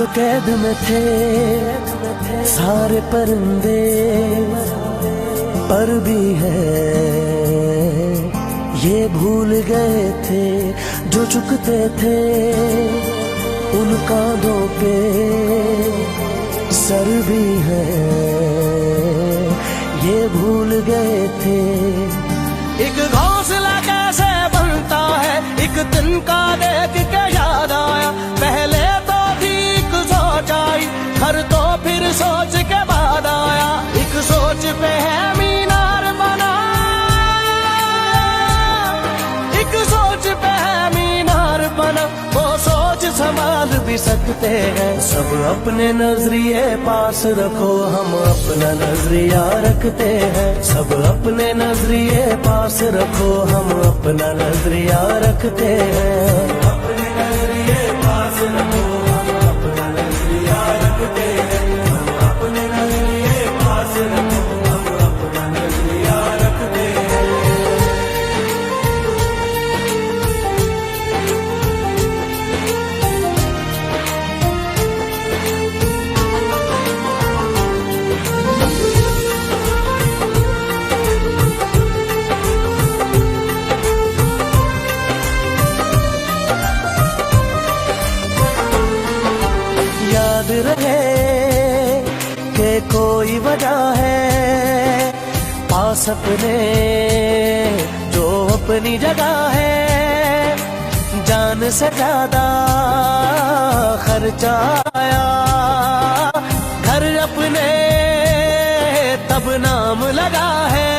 जो कैद में थे सारे परिंदे, पर भी है ये भूल गए थे जो झुकते थे उन कांधों पे सर भी है, ये भूल गए थे। एक घोंसला कैसे बनता है एक तिनका देख के याद आया, पहले तो ठीक सोच आई घर तो फिर सोच के बाद आया। एक सोच पे है मीनार बना, एक सोच पे है मीनार बना, वो सोच संभाल भी सकते हैं। सब अपने नजरिए पास रखो, हम अपना नजरिया रखते हैं। सब अपने नजरिए पास रखो, हम अपना नजरिया रखते हैं। अपने नजरिए पास रखो, हम अपना नजरिया रखते हैं। हम अपने नजरिए पास रखो, हम अपना नजरिया रखते हैं। याद रहे कि कोई वजह है पास अपने जो अपनी जगह है। जान से ज्यादा खर्चा आया घर अपने तब नाम लगा है।